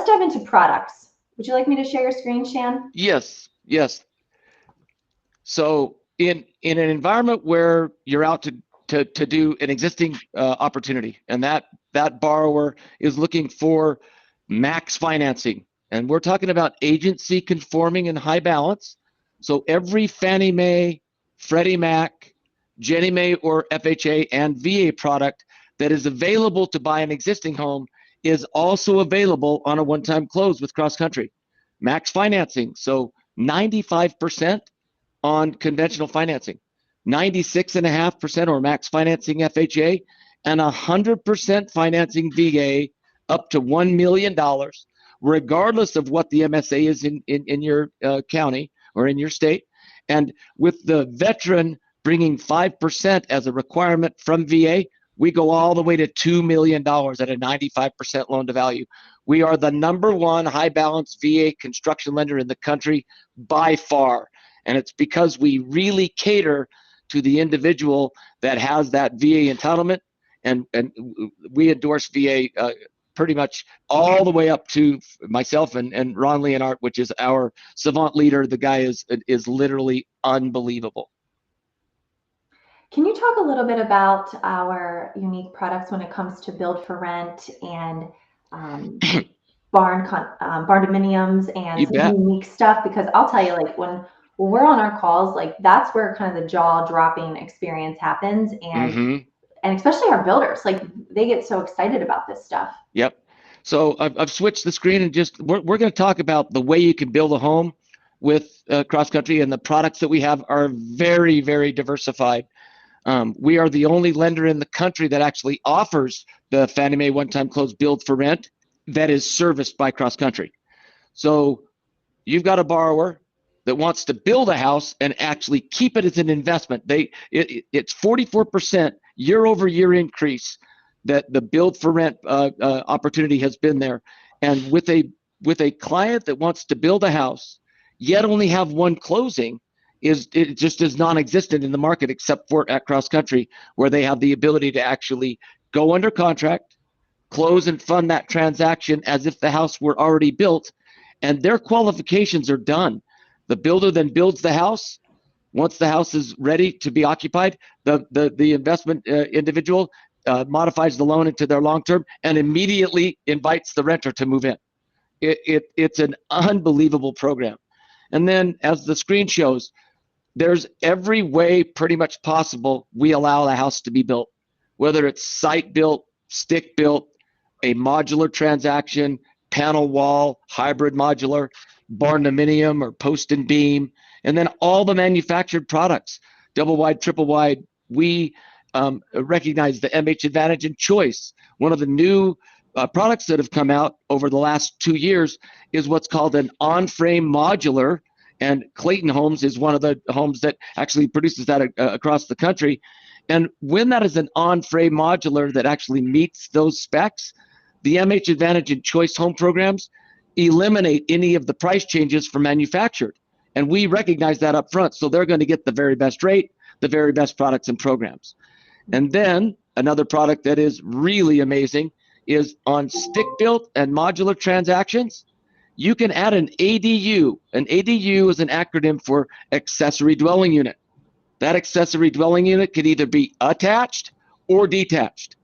dive into products. Would you like me to share your screen, Shan? Yes, yes. So in an environment where you're out to do an existing opportunity, and that borrower is looking for max financing, and we're talking about agency conforming and high balance. So every Fannie Mae, Freddie Mac, Ginnie Mae, or FHA and VA product that is available to buy an existing home is also available on a one-time close with CrossCountry. Max financing, so 95% on conventional financing, 96.5% or max financing FHA, and 100% financing VA up to $1 million, regardless of what the MSA is in your county or in your state. And with the veteran bringing 5% as a requirement from VA, we go all the way to $2 million at a 95% loan to value. We are the #1 high balance VA construction lender in the country by far. And it's because we really cater to the individual that has that VA entitlement. And we endorse VA pretty much all the way up to myself and Ron Leonard, which is our savant leader. The guy is literally unbelievable. Can you talk a little bit about our unique products when it comes to build for rent and barn dominiums and some unique stuff? Because I'll tell you, like when we're on our calls, like that's where kind of the jaw-dropping experience happens, and especially our builders, like they get so excited about this stuff. Yep. So I've switched the screen and just we're going to talk about the way you can build a home with CrossCountry, and the products that we have are very, very diversified. We are the only lender in the country that actually offers the Fannie Mae one-time close build for rent that is serviced by CrossCountry. So you've got a borrower that wants to build a house and actually keep it as an investment. It's 44% year-over-year increase that the build for rent opportunity has been there. And with a client that wants to build a house, yet only have one closing, it just is non-existent in the market except for at CrossCountry, where they have the ability to actually go under contract, close and fund that transaction as if the house were already built, and their qualifications are done. The builder then builds the house. Once the house is ready to be occupied, the investment individual modifies the loan into their long-term and immediately invites the renter to move in. It's an unbelievable program. And then as the screen shows, there's every way pretty much possible we allow the house to be built, whether it's site built, stick built, a modular transaction, panel wall, hybrid modular, barn dominium or post and beam, and then all the manufactured products, double wide, triple wide. We recognize the MH Advantage and Choice. One of the new products that have come out over the last 2 years is what's called an on-frame modular, and Clayton Homes is one of the homes that actually produces that across the country. And when that is an on-frame modular that actually meets those specs, the MH Advantage and Choice home programs eliminate any of the price changes for manufactured. And we recognize that up front. So they're going to get the very best rate, the very best products and programs. And then another product that is really amazing is on stick built and modular transactions. You can add an ADU. An ADU is an acronym for accessory dwelling unit. That accessory dwelling unit could either be attached or detached,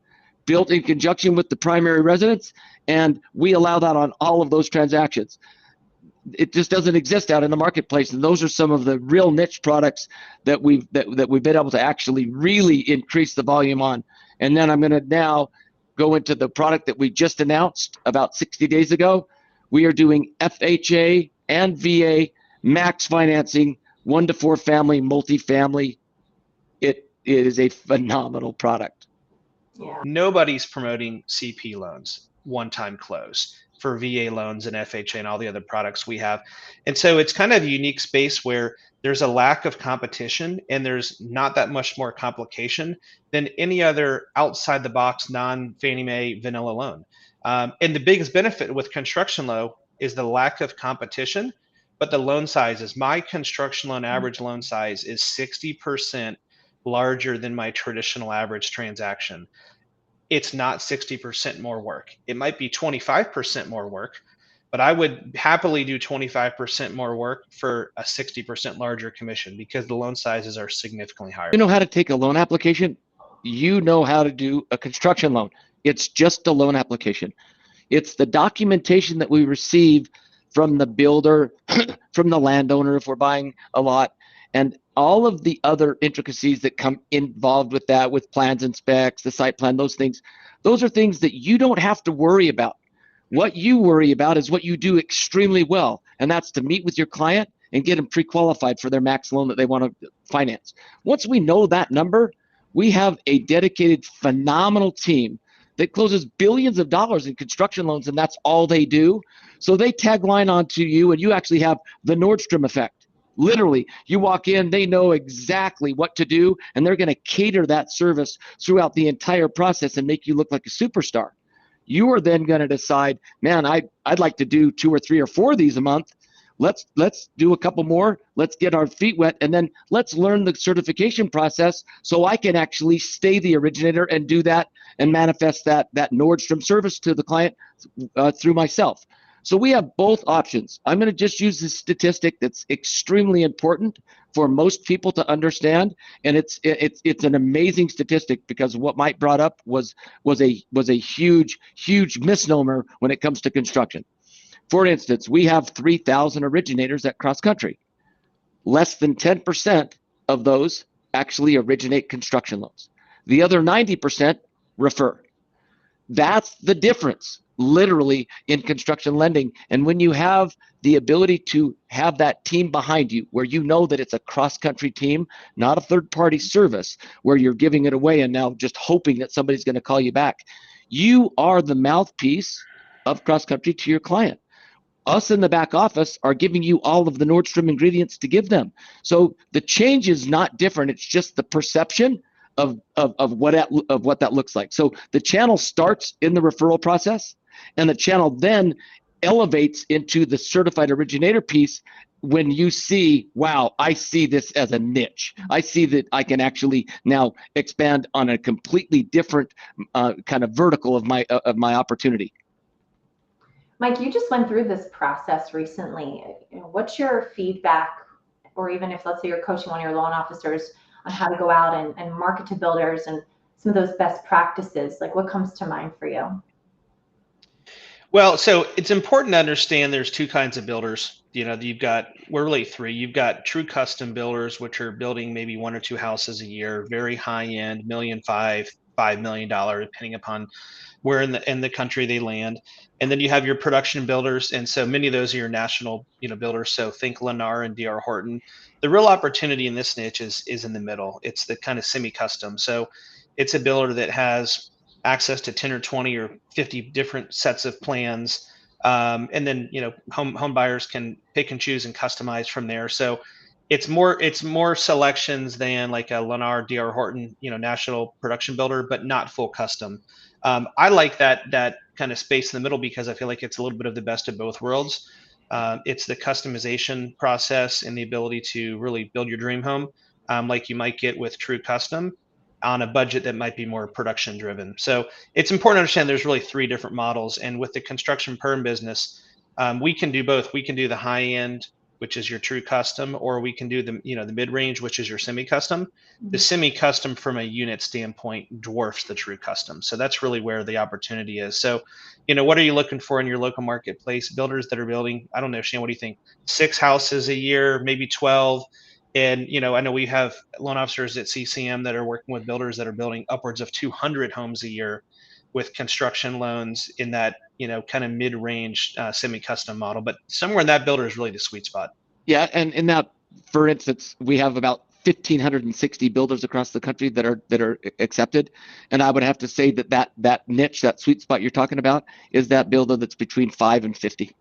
built in conjunction with the primary residence, and we allow that on all of those transactions. It just doesn't exist out in the marketplace, and those are some of the real niche products that we've been able to actually really increase the volume on. And then I'm going to now go into the product that we just announced about 60 days ago. We are doing FHA and VA max financing, 1 to 4 family, multifamily. It is a phenomenal product. Yeah. Nobody's promoting CP loans, one-time close, for VA loans and FHA and all the other products we have. And so it's kind of a unique space where there's a lack of competition and there's not that much more complication than any other outside the box, non-Fannie Mae vanilla loan. And the biggest benefit with construction loan is the lack of competition, but the loan sizes. My construction loan average loan size is 60% larger than my traditional average transaction. It's not 60% more work. It might be 25% more work, but I would happily do 25% more work for a 60% larger commission because the loan sizes are significantly higher. You know how to take a loan application. You know how to do a construction loan. It's just a loan application. It's the documentation that we receive from the builder, from the landowner if we're buying a lot, and all of the other intricacies that come involved with that, with plans and specs, the site plan, those things. Those are things that you don't have to worry about. What you worry about is what you do extremely well, and that's to meet with your client and get them pre-qualified for their max loan that they want to finance. Once we know that number, we have a dedicated, phenomenal team that closes billions of dollars in construction loans, and that's all they do. So they tagline onto you, and you actually have the Nordstrom effect. Literally, you walk in, they know exactly what to do, and they're going to cater that service throughout the entire process and make you look like a superstar. You are then going to decide, man, I'd like to do 2 or 3 or 4 of these a month. Let's do a couple more. Let's get our feet wet, and then let's learn the certification process so I can actually stay the originator and do that and manifest that Nordstrom service to the client through myself. So we have both options. I'm going to just use this statistic that's extremely important for most people to understand, and it's an amazing statistic because what Mike brought up was a huge misnomer when it comes to construction. For instance, we have 3,000 originators at CrossCountry. Less than 10% of those actually originate construction loans. The other 90% refer. That's the difference, literally, in construction lending. And when you have the ability to have that team behind you, where you know that it's a cross-country team, not a third-party service, where you're giving it away and now just hoping that somebody's going to call you back, you are the mouthpiece of CrossCountry to your client. Us in the back office are giving you all of the Nordstrom ingredients to give them. So the change is not different. It's just the perception of what that looks like. So the channel starts in the referral process, and the channel then elevates into the certified originator piece when you see, wow, I see this as a niche. I see that I can actually now expand on a completely different kind of vertical of my opportunity. Mike, you just went through this process recently. What's your feedback, or even if, let's say, you're coaching one of your loan officers on how to go out and market to builders and some of those best practices? Like, what comes to mind for you? Well, so it's important to understand there's 2 kinds of builders. We're really 3. You've got true custom builders, which are building maybe 1 or 2 houses a year, very high end, $1.5 million, $5 million, depending upon where in the country they land. And then you have your production builders, and so many of those are your national builders. So think Lennar and D.R. Horton. The real opportunity in this niche is in the middle. It's the kind of semi-custom. So it's a builder that has access to 10 or 20 or 50 different sets of plans, and then home buyers can pick and choose and customize from there. So it's more selections than like a Lennar, D.R. Horton, national production builder, but not full custom. I like that kind of space in the middle because I feel like it's a little bit of the best of both worlds. It's the customization process and the ability to really build your dream home, like you might get with true custom, on a budget that might be more production driven. So it's important to understand there's really 3 different models. And with the construction perm business, we can do both. We can do the high end, which is your true custom, or we can do the mid range, which is your semi custom. The semi custom from a unit standpoint dwarfs the true custom. So that's really where the opportunity is. So, what are you looking for in your local marketplace? Builders that are building, I don't know, Shan, what do you think? 6 houses a year, maybe 12. And, I know we have loan officers at CCM that are working with builders that are building upwards of 200 homes a year with construction loans in that, kind of mid-range semi-custom model. But somewhere in that builder is really the sweet spot. Yeah, and in that, for instance, we have about 1,560 builders across the country that are accepted, and I would have to say that niche, that sweet spot you're talking about, is that builder that's between 5 and 50.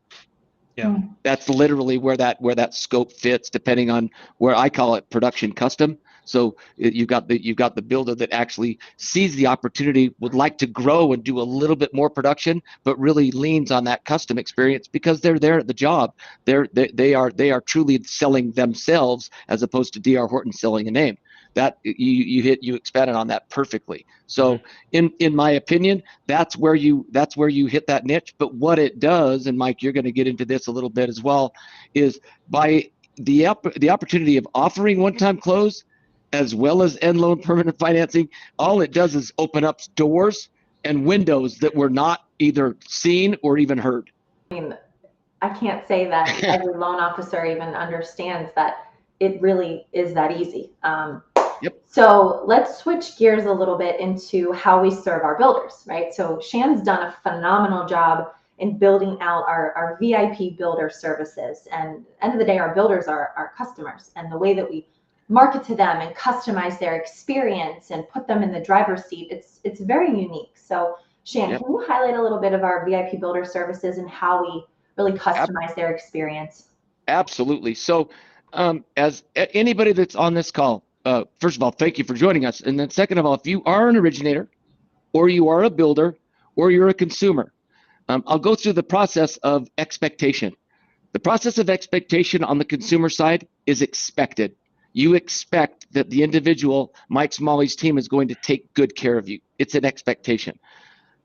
Yeah, that's literally where that scope fits, depending on where I call it production custom. So you've got the builder that actually sees the opportunity, would like to grow and do a little bit more production, but really leans on that custom experience because they're there at the job. They are truly selling themselves as opposed to D.R. Horton selling a name. That you expanded on that perfectly. So in my opinion, that's where you hit that niche. But what it does, and Mike, you're going to get into this a little bit as well, is by the opportunity of offering one-time close as well as end loan permanent financing, all it does is open up doors and windows that were not either seen or even heard. I mean, I can't say that every loan officer even understands that it really is that easy. Yep. So let's switch gears a little bit into how we serve our builders, right? So Shan's done a phenomenal job in building out our VIP builder services. And at the end of the day, our builders are our customers, and the way that we market to them and customize their experience and put them in the driver's seat, it's very unique. So Shan, Yep. can you highlight a little bit of our VIP builder services and how we really customize their experience? Absolutely. So as anybody that's on this call, first of all, thank you for joining us. And then second of all, if you are an originator or you are a builder or you're a consumer, I'll go through the process of expectation. The process of expectation on the consumer side is expected. You expect that the individual, Mike Smalley's team, is going to take good care of you. It's an expectation.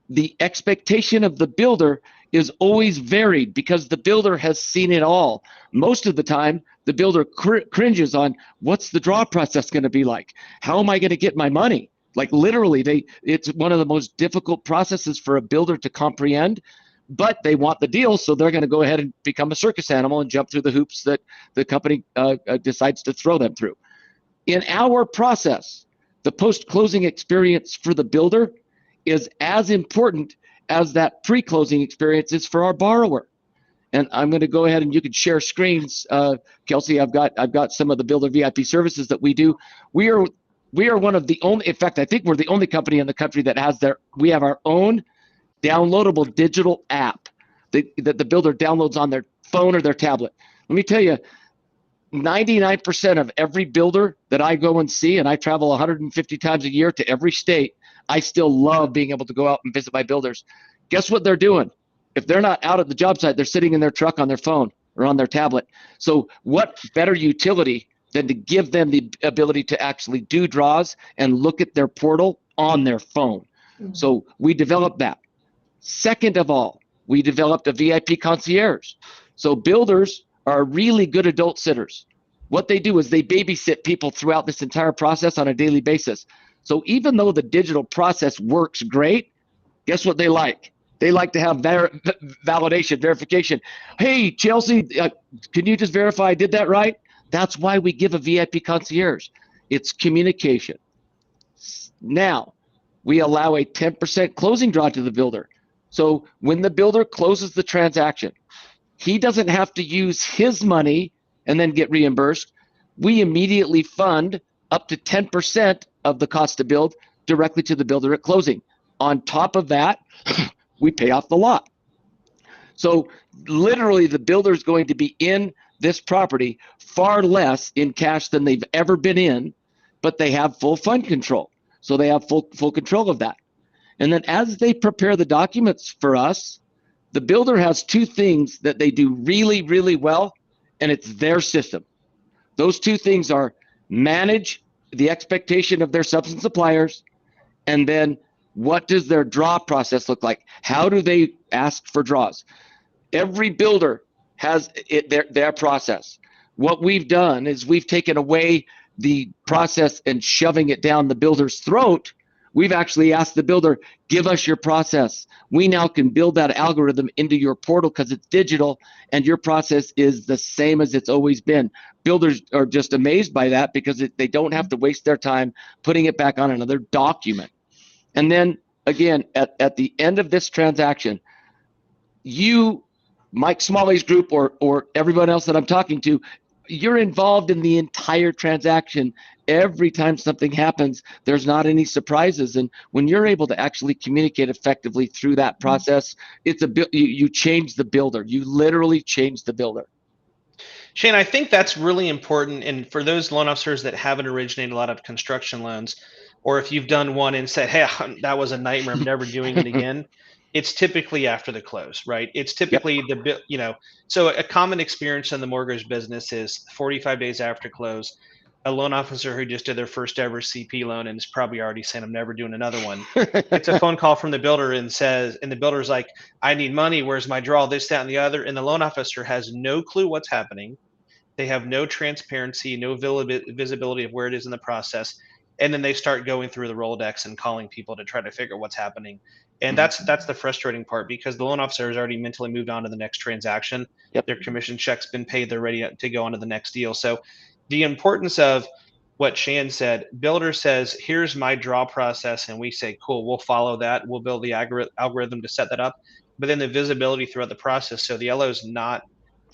The expectation of the builder is always varied because the builder has seen it all. Most of the time, the builder cringes on what's the draw process going to be like? How am I going to get my money? Like literally, it's one of the most difficult processes for a builder to comprehend, but they want the deal, so they're going to go ahead and become a circus animal and jump through the hoops that the company decides to throw them through. In our process, the post-closing experience for the builder is as important as that pre-closing experience is for our borrower. And I'm going to go ahead and you can share screens, Kelsey. I've got some of the builder VIP services that we do. We are one of the only. In fact, I think we're the only company in the country that has we have our own downloadable digital app that the builder downloads on their phone or their tablet. Let me tell you, 99% of every builder that I go and see, and I travel 150 times a year to every state, I still love being able to go out and visit my builders. Guess what they're doing? If they're not out at the job site, they're sitting in their truck on their phone or on their tablet. So what better utility than to give them the ability to actually do draws and look at their portal on their phone? Mm-hmm. So we developed that. Second of all, we developed a VIP concierge. So builders are really good adult sitters. What they do is they babysit people throughout this entire process on a daily basis. So even though the digital process works great, guess what they like? They like to have validation, verification. Hey, Chelsea, can you just verify I did that right? That's why we give a VIP concierge. It's communication. Now, we allow a 10% closing draw to the builder. So when the builder closes the transaction, he doesn't have to use his money and then get reimbursed. We immediately fund up to 10% of the cost to build directly to the builder at closing. On top of that, we pay off the lot. So literally the builder is going to be in this property far less in cash than they've ever been in, but they have full fund control. So they have full control of that. And then as they prepare the documents for us, the builder has two things that they do really, really well, and it's their system. Those two things are manage the expectation of their substance suppliers, and then what does their draw process look like? How do they ask for draws? Every builder has their process. What we've done is we've taken away the process and shoving it down the builder's throat. We've actually asked the builder, give us your process. We now can build that algorithm into your portal because it's digital and your process is the same as it's always been. Builders are just amazed by that because they don't have to waste their time putting it back on another document. And then again, at the end of this transaction, you, Mike Smalley's group, or everyone else that I'm talking to, you're involved in the entire transaction. Every time something happens, there's not any surprises. And when you're able to actually communicate effectively through that process, it's you change the builder. You literally change the builder. Shan, I think that's really important. And for those loan officers that haven't originated a lot of construction loans, or if you've done one and said, hey, that was a nightmare, I'm never doing it again. It's typically after the close, right? It's typically so a common experience in the mortgage business is 45 days after close. a loan officer who just did their first ever CP loan and is probably already saying, I'm never doing another one, gets a phone call from the builder and the builder's like, I need money. Where's my draw? This, that, and the other. And the loan officer has no clue what's happening. They have no transparency, no visibility of where it is in the process. And then they start going through the Rolodex and calling people to try to figure what's happening. And that's the frustrating part, because the loan officer has already mentally moved on to the next transaction. Yep. Their commission check's been paid. They're ready to go on to the next deal. So the importance of what Shan said, builder says, here's my draw process. And we say, cool, we'll follow that. We'll build the algorithm to set that up. But then the visibility throughout the process. So the LO is not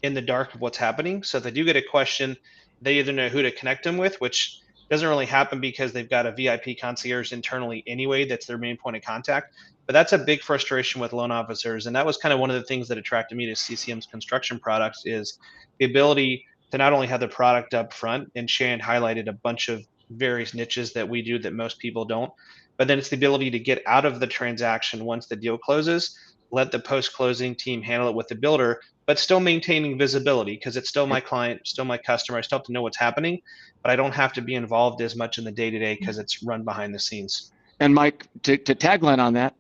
in the dark of what's happening. So if they do get a question, they either know who to connect them with, which doesn't really happen because they've got a VIP concierge internally anyway. That's their main point of contact. But that's a big frustration with loan officers. And that was kind of one of the things that attracted me to CCM's construction products, is the ability to not only have the product up front, and Shan highlighted a bunch of various niches that we do that most people don't, but then it's the ability to get out of the transaction once the deal closes, let the post-closing team handle it with the builder, but still maintaining visibility, because it's still my client, still my customer. I still have to know what's happening, but I don't have to be involved as much in the day-to-day because it's run behind the scenes. And Mike, to tagline on that,